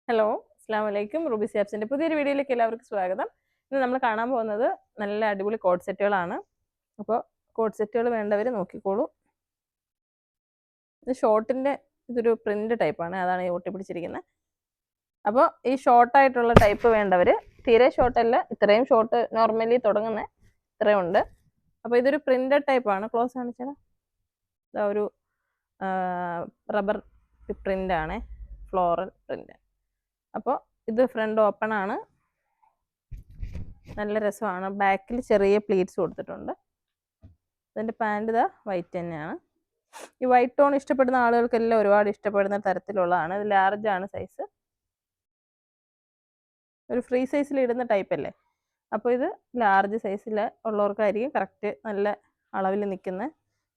Hello, അസ്സാം വലൈക്കും. Ruby സ്യാബ്സിന്റെ പുതിയൊരു വീഡിയോയിലേക്ക് എല്ലാവർക്കും സ്വാഗതം. ഇന്ന് നമ്മൾ കാണാൻ പോകുന്നത് നല്ല അടിപൊളി കോഡ് സെറ്റുകളാണ്. അപ്പോൾ കോഡ് സെറ്റുകൾ വേണ്ടവർ നോക്കിക്കോളൂ. ഇത് ഷോർട്ടിന്റെ ഇതൊരു പ്രിന്റ് ടൈപ്പാണ്, അതാണ് ഈ ഒട്ടിപ്പിടിച്ചിരിക്കുന്നത്. അപ്പോൾ ഈ ഷോർട്ടായിട്ടുള്ള ടൈപ്പ് വേണ്ടവർ, തീരെ ഷോർട്ടല്ല, ഇത്രയും ഷോർട്ട് നോർമലി തുടങ്ങുന്ന ഇത്രയും ഉണ്ട്. അപ്പോൾ ഇതൊരു പ്രിന്റഡ് ടൈപ്പാണ്. ക്ലോസ് കാണിച്ചാൽ ഇതാ ഒരു റബ്ബർ പ്രിന്റ് ആണ്, ഫ്ലോറൽ പ്രിന്റ്. അപ്പോൾ ഇത് ഫ്രണ്ട് ഓപ്പൺ ആണ്, നല്ല രസമാണ്. ബാക്കിൽ ചെറിയ പ്ലീറ്റ്സ് കൊടുത്തിട്ടുണ്ട്. ഇതിൻ്റെ പാൻറ് ഇതാ വൈറ്റ് തന്നെയാണ്. ഈ വൈറ്റ് ടോൺ ഇഷ്ടപ്പെടുന്ന ആളുകൾക്കെല്ലാം ഒരുപാട് ഇഷ്ടപ്പെടുന്ന തരത്തിലുള്ളതാണ്. ഇത് ലാർജ് ആണ് സൈസ്, ഒരു ഫ്രീ സൈസിൽ ഇടുന്ന ടൈപ്പ് അല്ലേ. അപ്പോൾ ഇത് ലാർജ് സൈസിൽ ഉള്ളവർക്കായിരിക്കും കറക്റ്റ് നല്ല അളവിൽ നിൽക്കുന്ന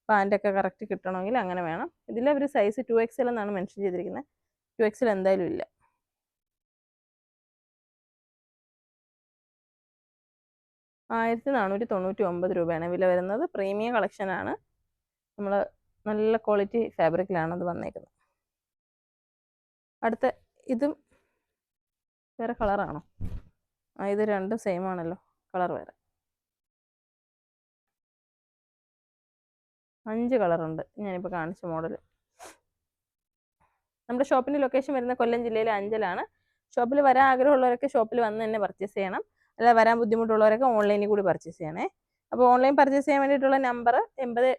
പാൻറ്റൊക്കെ കറക്റ്റ് കിട്ടണമെങ്കിൽ അങ്ങനെ വേണം. ഇതിൽ അവർ സൈസ് 2XL എന്നാണ് മെൻഷൻ ചെയ്തിരിക്കുന്നത്. 2XL എന്തായാലും ഇല്ല. 1499 രൂപയാണ് വില വരുന്നത്. പ്രീമിയം കളക്ഷനാണ്. നമ്മൾ നല്ല ക്വാളിറ്റി ഫാബ്രിക്കിലാണ് അത് വന്നേക്കുന്നത്. അടുത്ത ഇതും വേറെ കളറാണോ? ഇത് രണ്ടും സെയിം ആണല്ലോ, കളർ വേറെ. 5 കളറുണ്ട് ഞാനിപ്പോൾ കാണിച്ച മോഡൽ. നമ്മുടെ ഷോപ്പിൻ്റെ ലൊക്കേഷൻ വരുന്ന കൊല്ലം ജില്ലയിലെ അഞ്ചലാണ്. ഷോപ്പിൽ വരാൻ ആഗ്രഹമുള്ളവരൊക്കെ ഷോപ്പിൽ വന്ന് തന്നെ പർച്ചേസ് ചെയ്യണം. അല്ല, വരാൻ ബുദ്ധിമുട്ടുള്ളവരൊക്കെ ഓൺലൈനിൽ കൂടി പർച്ചേസ് ചെയ്യണേ. അപ്പോൾ ഓൺലൈൻ പർച്ചേസ് ചെയ്യാൻ വേണ്ടിയിട്ടുള്ള നമ്പർ 80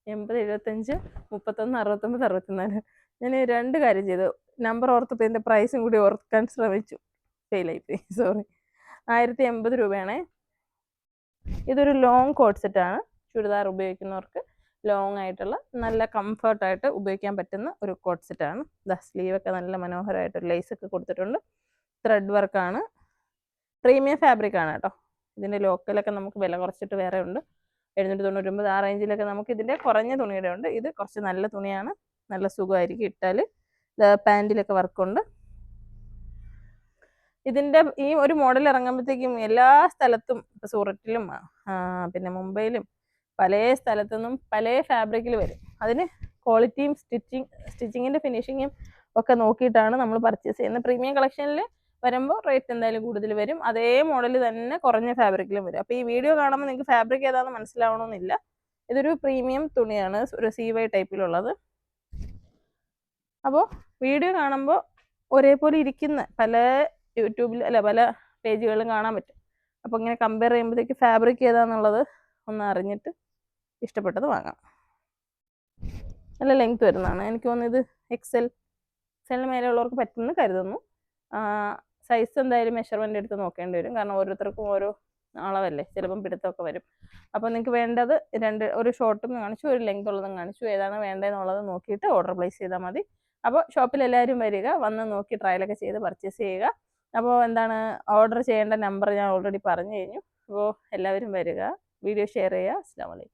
75 31 69 64. ഞാൻ 2 കാര്യം ചെയ്തു. നമ്പർ ഓർത്തപ്പോൾ ഇതിൻ്റെ പ്രൈസും കൂടി ഓർക്കാൻ ശ്രമിച്ചു, ഫെയിലായിപ്പോയി, സോറി. 1080 രൂപയാണേ. ഇതൊരു ലോങ് കോഡ് സെറ്റാണ്. ചുരിദാർ ഉപയോഗിക്കുന്നവർക്ക് ലോങ് ആയിട്ടുള്ള നല്ല കംഫർട്ടായിട്ട് ഉപയോഗിക്കാൻ പറ്റുന്ന ഒരു കോഡ് സെറ്റാണ്. സ്ലീവൊക്കെ നല്ല മനോഹരമായിട്ട് ലേസൊക്കെ കൊടുത്തിട്ടുണ്ട്. ത്രെഡ് വർക്കാണ്, പ്രീമിയം ഫാബ്രിക് ആണ് കേട്ടോ. ഇതിൻ്റെ ലോക്കലൊക്കെ നമുക്ക് വില കുറച്ചിട്ട് വേറെ ഉണ്ട്, 799. ആ റേഞ്ചിലൊക്കെ നമുക്ക് ഇതിൻ്റെ കുറഞ്ഞ തുണിയുടെ ഉണ്ട്. ഇത് കുറച്ച് നല്ല തുണിയാണ്, നല്ല സുഖമായിരിക്കും ഇട്ടാൽ. പാൻറ്റിലൊക്കെ വർക്കുണ്ട്. ഇതിൻ്റെ ഈ ഒരു മോഡൽ ഇറങ്ങുമ്പോഴത്തേക്കും എല്ലാ സ്ഥലത്തും, സൂററ്റിലും പിന്നെ മുംബൈയിലും പല സ്ഥലത്തുനിന്നും പല ഫാബ്രിക്കിൽ വരും. അതിന് ക്വാളിറ്റിയും സ്റ്റിച്ചിങ്ങിൻ്റെ ഫിനിഷിങ്ങും ഒക്കെ നോക്കിയിട്ടാണ് നമ്മൾ പർച്ചേസ് ചെയ്യുന്നത്. പ്രീമിയം കളക്ഷനിൽ വരുമ്പോൾ റേറ്റ് എന്തായാലും കൂടുതൽ വരും. അതേ മോഡൽ തന്നെ കുറഞ്ഞ ഫാബ്രിക്കിലും വരും. അപ്പോൾ ഈ വീഡിയോ കാണുമ്പോൾ നിങ്ങൾക്ക് ഫാബ്രിക് ഏതാണെന്ന് മനസ്സിലാവണമെന്നില്ല. ഇതൊരു പ്രീമിയം തുണിയാണ്, ഒരു CY ടൈപ്പിലുള്ളത്. അപ്പോൾ വീഡിയോ കാണുമ്പോൾ ഒരേപോലെ ഇരിക്കുന്ന പല യൂട്യൂബിൽ അല്ല പല പേജുകളിലും കാണാൻ പറ്റും. അപ്പോൾ ഇങ്ങനെ കമ്പയർ ചെയ്യുമ്പോഴത്തേക്ക് ഫാബ്രിക് ഏതാണെന്നുള്ളത് ഒന്ന് അറിഞ്ഞിട്ട് ഇഷ്ടപ്പെട്ടത് വാങ്ങാം. നല്ല ലെങ്ത് വരുന്നതാണ്. എനിക്ക് തോന്നുന്നത് എക്സലിന് മേലെയുള്ളവർക്ക് പറ്റുമെന്ന് കരുതുന്നു. സൈസ് എന്തായാലും മെഷർമെൻ്റ് എടുത്ത് നോക്കേണ്ടി വരും, കാരണം ഓരോരുത്തർക്കും ഓരോ അളവല്ലേ, ചിലപ്പം പിടുത്തമൊക്കെ വരും. അപ്പോൾ നിങ്ങൾക്ക് വേണ്ടത് ഒരു ഷോർട്ടും കാണിച്ചു, ഒരു ലെങ്ത് ഉള്ളതും കാണിച്ചു. ഏതാണ് വേണ്ടതെന്നുള്ളത് നോക്കിയിട്ട് ഓർഡർ പ്ലേസ് ചെയ്താൽ മതി. അപ്പോൾ ഷോപ്പിൽ എല്ലാവരും വരിക, വന്ന് നോക്കി ട്രയലൊക്കെ ചെയ്ത് പർച്ചേസ് ചെയ്യുക. അപ്പോൾ ഓർഡർ ചെയ്യേണ്ട നമ്പർ ഞാൻ ഓൾറെഡി പറഞ്ഞു കഴിഞ്ഞു. അപ്പോൾ എല്ലാവരും വരിക, വീഡിയോ ഷെയർ ചെയ്യുക. അസ്സലാമു അലൈക്കും.